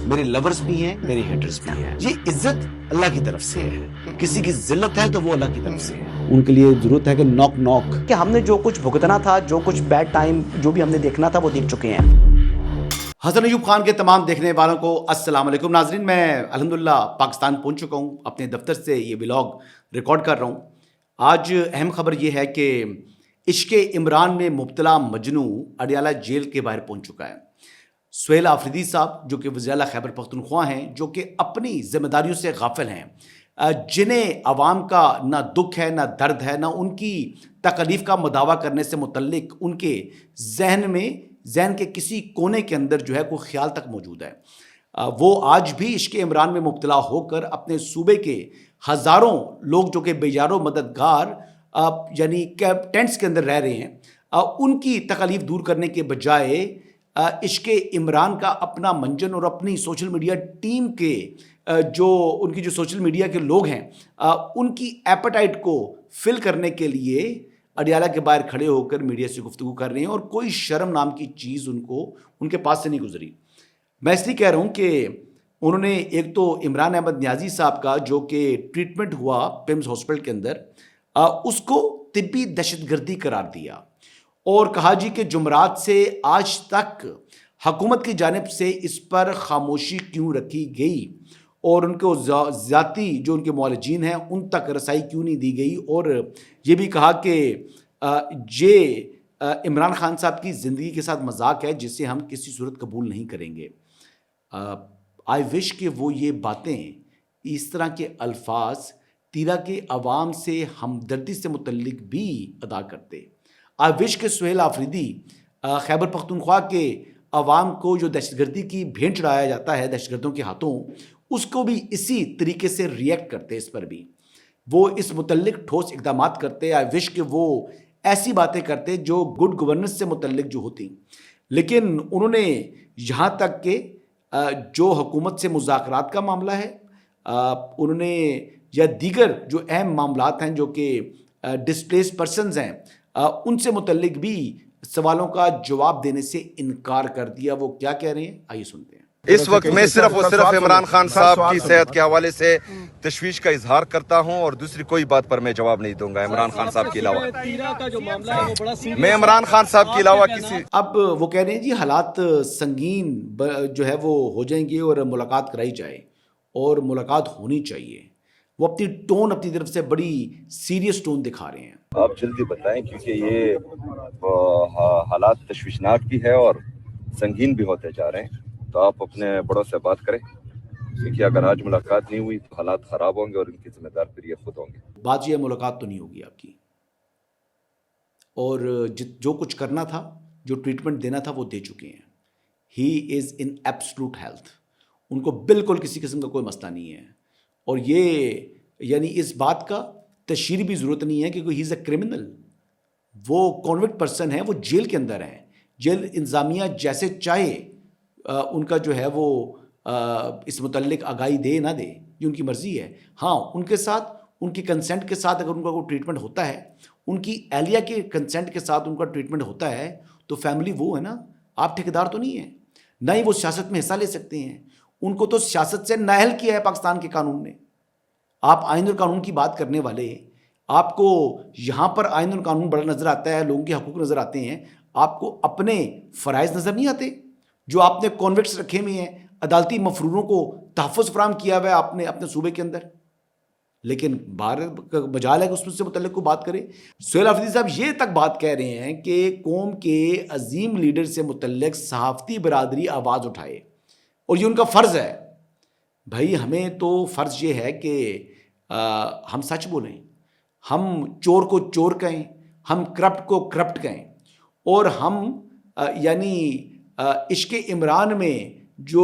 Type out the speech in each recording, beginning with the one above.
میرے لورز بھی ہیں، میرے ہیٹرز بھی ہیں. یہ عزت اللہ کی طرف سے ہے. کسی کی ذلت ہے تو وہ اللہ کی طرف سے ہے. ان کے لیے ضرورت ہے کہ نوک نوک کہ ہم نے جو کچھ بھگتنا تھا، جو کچھ بیڈ ٹائم جو بھی ہم نے دیکھنا تھا وہ دیکھ چکے ہیں. حسن ایوب خان کے تمام دیکھنے والوں کو السلام علیکم. ناظرین، میں الحمدللہ پاکستان پہنچ چکا ہوں. اپنے دفتر سے یہ ولاگ ریکارڈ کر رہا ہوں. آج اہم خبر یہ ہے کہ عشق عمران میں مبتلا مجنو اڈیالہ جیل کے باہر پہنچ چکا ہے. سہیل آفریدی صاحب جو کہ وزیر اعلیٰ خیبر پختونخوا ہیں، جو کہ اپنی ذمہ داریوں سے غافل ہیں، جنہیں عوام کا نہ دکھ ہے، نہ درد ہے، نہ ان کی تکلیف کا مداوع کرنے سے متعلق ان کے ذہن کے کسی کونے کے اندر جو ہے کوئی خیال تک موجود ہے. وہ آج بھی عشق عمران میں مبتلا ہو کر اپنے صوبے کے ہزاروں لوگ جو کہ بے یار و مددگار یعنی ٹینٹس کے اندر رہ رہے ہیں، ان کی تکلیف دور کرنے کے بجائے عشق عمران کا اپنا منجن اور اپنی سوشل میڈیا ٹیم کے ان کی جو سوشل میڈیا کے لوگ ہیں، ان کی ایپیٹائٹ کو فل کرنے کے لیے اڈیالہ کے باہر کھڑے ہو کر میڈیا سے گفتگو کر رہے ہیں، اور کوئی شرم نام کی چیز ان کے پاس سے نہیں گزری. میں اس لیے کہہ رہا ہوں کہ انہوں نے ایک تو عمران احمد نیازی صاحب کا جو کہ ٹریٹمنٹ ہوا پیمز ہاسپٹل کے اندر، اس کو طبی دہشت گردی قرار دیا اور کہا جی کہ جمعرات سے آج تک حکومت کی جانب سے اس پر خاموشی کیوں رکھی گئی، اور ان کو ذاتی جو ان کے معالجین ہیں ان تک رسائی کیوں نہیں دی گئی. اور یہ بھی کہا کہ یہ عمران خان صاحب کی زندگی کے ساتھ مذاق ہے جسے ہم کسی صورت قبول نہیں کریں گے. آئی وش کہ وہ یہ باتیں، اس طرح کے الفاظ تیرا کے عوام سے ہمدردی سے متعلق بھی ادا کرتے. آئی وش کہ سہیل آفریدی خیبر پختونخوا کے عوام کو جو دہشت گردی کی بھینٹ چڑھایا جاتا ہے دہشت گردوں کے ہاتھوں، اس کو بھی اسی طریقے سے ریئیکٹ کرتے، اس پر بھی وہ اس متعلق ٹھوس اقدامات کرتے. آئی وش کہ وہ ایسی باتیں کرتے جو گڈ گورننس سے متعلق جو ہوتی. لیکن انہوں نے یہاں تک کہ جو حکومت سے مذاکرات کا معاملہ ہے، انہوں نے یا دیگر جو اہم معاملات ہیں جو کہ ڈسپلیس پرسنز ہیں، ان سے متعلق بھی سوالوں کا جواب دینے سے انکار کر دیا. وہ کیا کہہ رہے ہیں، آئیے سنتے ہیں. اس وقت میں صرف اور صرف عمران خان صاحب کی صحت کے حوالے سے تشویش کا اظہار کرتا ہوں، اور دوسری کوئی بات پر میں جواب نہیں دوں گا عمران خان صاحب کے علاوہ. میں عمران خان صاحب کے علاوہ کسی اب وہ کہہ رہے ہیں جی حالات سنگین جو ہے وہ ہو جائیں گے اور ملاقات کرائی جائے، اور ملاقات ہونی چاہیے. وہ اپنی ٹون اپنی طرف سے بڑی سیریس ٹون دکھا رہے ہیں. آپ جلدی بتائیں، کیونکہ یہ حالات تشویشناک بھی ہے اور سنگین بھی ہوتے جا رہے ہیں. تو آپ اپنے بڑوں سے بات کریں، کیونکہ اگر آج ملاقات نہیں ہوئی تو حالات خراب ہوں گے اور ان کی ذمہ دار پھر یہ خود ہوں گے. بات یہ ملاقات تو نہیں ہوگی آپ کی، اور جو کچھ کرنا تھا، جو ٹریٹمنٹ دینا تھا وہ دے چکے ہیں. ہی از ان ایبسلوٹ ہیلتھ. ان کو بالکل کسی قسم کا کوئی مسئلہ نہیں ہے. اور یہ یعنی اس بات کا تشہیر بھی ضرورت نہیں ہے کہ کوئی ہی از اے کرمنل. وہ کانوکٹ پرسن ہے، وہ جیل کے اندر ہیں. جیل انتظامیہ جیسے چاہے ان کا جو ہے وہ اس متعلق آگاہی دے نہ دے، یہ ان کی مرضی ہے. ہاں، ان کے ساتھ، ان کی کنسنٹ کے ساتھ اگر ان کا کوئی ٹریٹمنٹ ہوتا ہے، ان کی اہلیہ کے کنسنٹ کے ساتھ ان کا ٹریٹمنٹ ہوتا ہے، تو فیملی وہ ہے نا. آپ ٹھیکیدار تو نہیں ہیں، نہ ہی وہ سیاست میں حصہ لے سکتے ہیں. ان کو تو سیاست سے نااہل کیا ہے پاکستان کے قانون نے. آپ آئین اور قانون کی بات کرنے والے، آپ کو یہاں پر آئین اور قانون بڑا نظر آتا ہے، لوگوں کے حقوق نظر آتے ہیں، آپ کو اپنے فرائض نظر نہیں آتے جو آپ نے کانوکٹس رکھے ہوئے ہیں، عدالتی مفروروں کو تحفظ فراہم کیا ہوا ہے آپ نے اپنے صوبے کے اندر. لیکن بھارت کا مجال ہے کہ اس سے متعلق کو بات کرے. سہیل آفریدی صاحب یہ تک بات کہہ رہے ہیں کہ قوم کے عظیم لیڈر سے متعلق صحافتی برادری آواز اٹھائے، اور یہ ان کا فرض ہے. بھائی ہمیں تو فرض یہ ہے کہ ہم سچ بولیں، ہم چور کو چور کہیں، ہم کرپٹ کو کرپٹ کہیں، اور ہم یعنی عشق عمران میں جو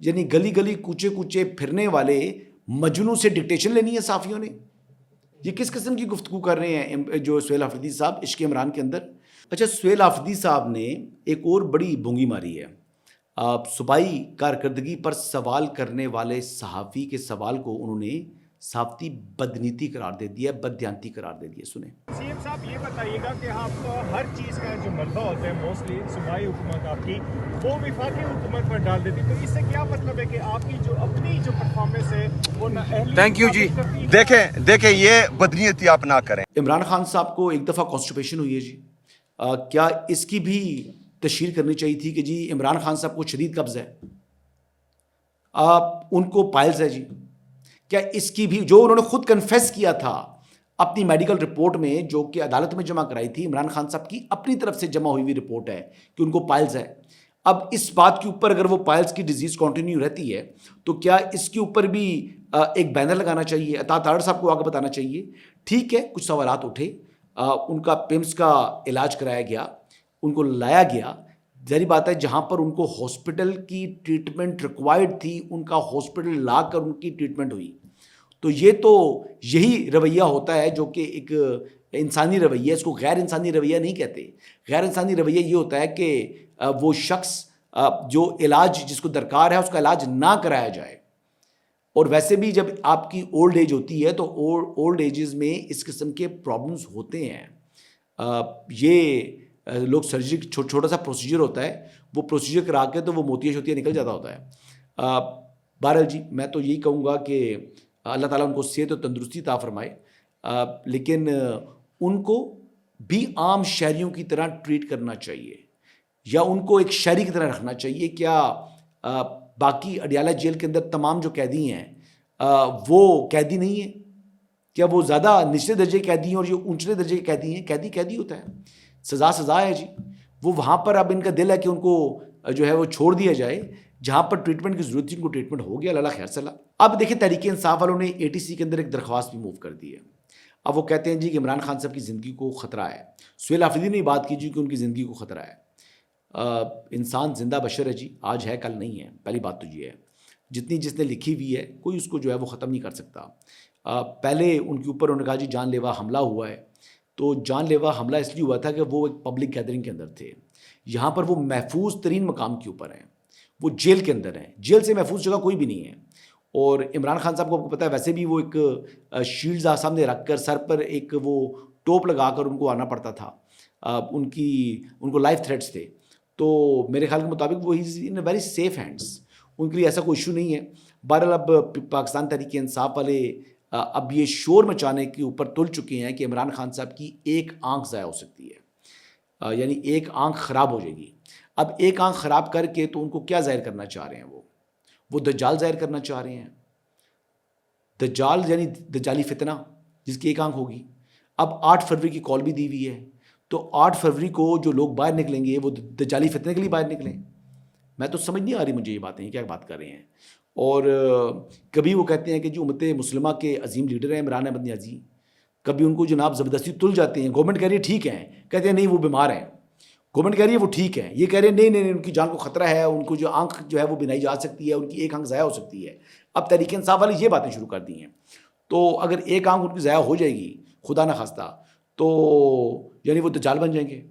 یعنی گلی گلی کوچے کوچے پھرنے والے مجنوں سے ڈکٹیشن لینی ہے صحافیوں نے. یہ کس قسم کی گفتگو کر رہے ہیں جو سہیل آفریدی صاحب عشق عمران کے اندر. اچھا، سہیل آفریدی صاحب نے ایک اور بڑی بونگی ماری ہے. صوبائی کارکردگی پر سوال کرنے والے صحافی کے سوال کو انہوں نے صحافتی بدنیتی قرار دے دیا ہے, بددیانتی قرار دے دیا. سنیں. CM صاحب یہ بتائیے گا کہ آپ ہر چیز کا جو ملبہ ہوتا ہے موسٹلی صوبائی حکومت آپ کی وہ وفاقی حکومت پر ڈال دیتی, تو اس سے کیا مطلب ہے کہ آپ کی جو اپنی جو پرفارمنس ہے وہ تھینک یو جی. دیکھیں یہ بدنیتی آپ نہ کریں. عمران خان صاحب کو ایک دفعہ کانسٹیپیشن ہوئی ہے جی, کیا اس کی بھی تشہیر کرنی چاہیے تھی کہ جی عمران خان صاحب کو شدید قبض ہے, ان کو پائلز ہے جی. کیا اس کی بھی, جو انہوں نے خود کنفیس کیا تھا اپنی میڈیکل رپورٹ میں جو کہ عدالت میں جمع کرائی تھی, عمران خان صاحب کی اپنی طرف سے جمع ہوئی رپورٹ ہے کہ ان کو پائلز ہے. اب اس بات کے اوپر اگر وہ پائلز کی ڈیزیز کنٹینیو رہتی ہے تو کیا اس کے اوپر بھی ایک بینر لگانا چاہیے, عطا تارڑ صاحب کو آگے بتانا چاہیے. ٹھیک ہے, کچھ سوالات اٹھے, ان کا پیمس کا علاج کرایا گیا, ان کو لایا گیا. ظاہری بات ہے جہاں پر ان کو ہاسپٹل کی ٹریٹمنٹ ریکوائرڈ تھی ان کا ہاسپٹل لا کر ان کی ٹریٹمنٹ ہوئی. تو یہ تو یہی رویہ ہوتا ہے جو کہ ایک انسانی رویہ, اس کو غیر انسانی رویہ نہیں کہتے. غیر انسانی رویہ یہ ہوتا ہے کہ وہ شخص جو علاج جس کو درکار ہے اس کا علاج نہ کرایا جائے. اور ویسے بھی جب آپ کی اولڈ ایج ہوتی ہے تو اولڈ ایجز میں اس قسم کے پرابلمس ہوتے ہیں. یہ لوگ سرجری چھوٹا سا پروسیجر ہوتا ہے, وہ پروسیجر کرا کے تو وہ موتیاں شوتیاں نکل جاتا ہوتا ہے. بہرحال جی میں تو یہی کہوں گا کہ اللہ تعالیٰ ان کو صحت و تندرستی عطا فرمائے, لیکن ان کو بھی عام شہریوں کی طرح ٹریٹ کرنا چاہیے یا ان کو ایک شہری کی طرح رکھنا چاہیے. کیا باقی اڈیالہ جیل کے اندر تمام جو قیدی ہیں وہ قیدی نہیں ہیں؟ کیا وہ زیادہ نچلے درجے کے قیدی ہیں اور جو اونچلے درجے کے قیدی ہیں؟ قیدی قیدی ہوتا ہے, سزا ہے جی. وہ وہاں پر اب ان کا دل ہے کہ ان کو جو ہے وہ چھوڑ دیا جائے, جہاں پر ٹریٹمنٹ کی ضرورت تھی ان کو ٹریٹمنٹ ہو گیا, اللہ خیر صلاح. اب دیکھیں تحریک انصاف والوں نے ATC کے اندر ایک درخواست بھی موو کر دی ہے. اب وہ کہتے ہیں جی کہ عمران خان صاحب کی زندگی کو خطرہ ہے. سہیل آفریدی نے بات کی جی کہ ان کی زندگی کو خطرہ ہے. انسان زندہ بشر ہے جی, آج ہے کل نہیں ہے, پہلی بات تو یہ ہے. جس نے لکھی ہوئی ہے کوئی اس کو جو ہے وہ ختم نہیں کر سکتا. پہلے ان کے اوپر انہوں نے کہا جی جان لیوا حملہ ہوا ہے, تو جان لیوا حملہ اس لیے ہوا تھا کہ وہ ایک پبلک گیدرنگ کے اندر تھے. یہاں پر وہ محفوظ ترین مقام کے اوپر ہیں, وہ جیل کے اندر ہیں, جیل سے محفوظ جگہ کوئی بھی نہیں ہے. اور عمران خان صاحب کو آپ کو پتہ ہے ویسے بھی وہ ایک شیلڈز سامنے رکھ کر سر پر ایک وہ ٹوپ لگا کر ان کو آنا پڑتا تھا, ان کو لائف تھریٹس تھے. تو میرے خیال کے مطابق وہ از ان ویری سیف ہینڈس, ان کے لیے ایسا کوئی ایشو نہیں ہے. بہرحال اب پاکستان تحریک انصاف والے اب یہ شور مچانے کے اوپر تل چکے ہیں کہ عمران خان صاحب کی ایک آنکھ ضائع ہو سکتی ہے, یعنی ایک آنکھ خراب ہو جائے گی. اب ایک آنکھ خراب کر کے تو ان کو کیا ظاہر کرنا چاہ رہے ہیں, وہ دجال ظاہر کرنا چاہ رہے ہیں. دجال یعنی دجالی فتنہ جس کی ایک آنکھ ہوگی. اب 8 فروری کی کال بھی دی ہوئی ہے, تو 8 فروری کو جو لوگ باہر نکلیں گے وہ دجالی فتنے کے لیے باہر نکلیں. میں تو سمجھ نہیں آ رہی مجھے یہ باتیں کیا بات کر رہے ہیں. اور کبھی وہ کہتے ہیں کہ جو امت مسلمہ کے عظیم لیڈر ہیں عمران احمد نیازی, کبھی ان کو جناب زبردستی تل جاتے ہیں. گورنمنٹ کہہ رہی ہے ٹھیک ہیں, کہتے ہیں نہیں وہ بیمار ہیں. گورنمنٹ کہہ رہی ہے وہ ٹھیک ہے, یہ کہہ رہے ہیں نہیں ان کی جان کو خطرہ ہے, ان کو جو آنکھ جو ہے وہ بنائی جا سکتی ہے, ان کی ایک آنکھ ضائع ہو سکتی ہے. اب تحریک انصاف والے یہ باتیں شروع کر دی ہیں. تو اگر ایک آنکھ ان کی ضائع ہو جائے گی خدا نہ خواستہ, تو یعنی وہ دجال بن جائیں گے.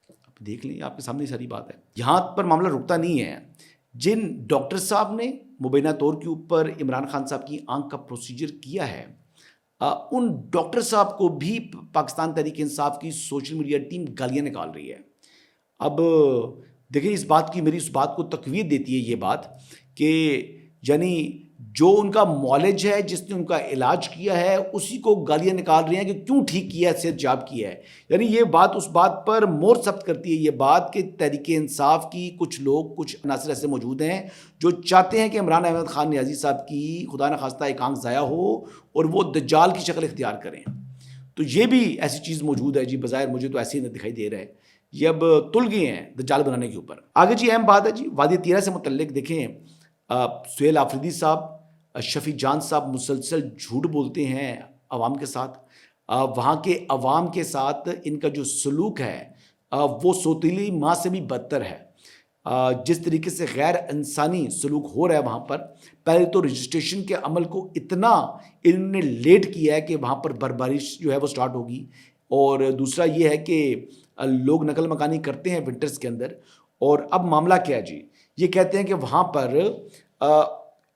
اب دیکھ لیں, آپ کے سامنے ساری بات ہے. یہاں پر معاملہ رکتا نہیں ہے. جن ڈاکٹر صاحب نے مبینہ طور کے اوپر عمران خان صاحب کی آنکھ کا پروسیجر کیا ہے, ان ڈاکٹر صاحب کو بھی پاکستان تحریک انصاف کی سوشل میڈیا ٹیم گالیاں نکال رہی ہے. اب دیکھیں اس بات کی میری اس بات کو تقویت دیتی ہے یہ بات کہ یعنی جو ان کا معالج ہے جس نے ان کا علاج کیا ہے اسی کو گالیاں نکال رہے ہیں کہ کیوں ٹھیک کیا ہے, صحت یاب کیا ہے. یعنی یہ بات اس بات پر مور ثبت کرتی ہے یہ بات کہ تحریک انصاف کی کچھ لوگ کچھ عناصر ایسے موجود ہیں جو چاہتے ہیں کہ عمران احمد خان نیازی صاحب کی خدا نخواستہ ایک آنکھ ضائع ہو اور وہ دجال کی شکل اختیار کریں. تو یہ بھی ایسی چیز موجود ہے جی, بظاہر مجھے تو ایسے ہی دکھائی دے رہا ہے. یہ اب تل گئے ہیں دجال بنانے کے اوپر. آگے جی اہم بات ہے جی وادی تیرہ سے متعلق. دیکھیں سہیل آفریدی صاحب, شفیع جان صاحب مسلسل جھوٹ بولتے ہیں عوام کے ساتھ. وہاں کے عوام کے ساتھ ان کا جو سلوک ہے وہ سوتیلی ماں سے بھی بدتر ہے. جس طریقے سے غیر انسانی سلوک ہو رہا ہے وہاں پر, پہلے تو رجسٹریشن کے عمل کو اتنا انہوں نے لیٹ کیا ہے کہ وہاں پر بربارش جو ہے وہ سٹارٹ ہوگی. اور دوسرا یہ ہے کہ لوگ نقل مکانی کرتے ہیں ونٹرز کے اندر. اور اب معاملہ کیا ہے جی, یہ کہتے ہیں کہ وہاں پر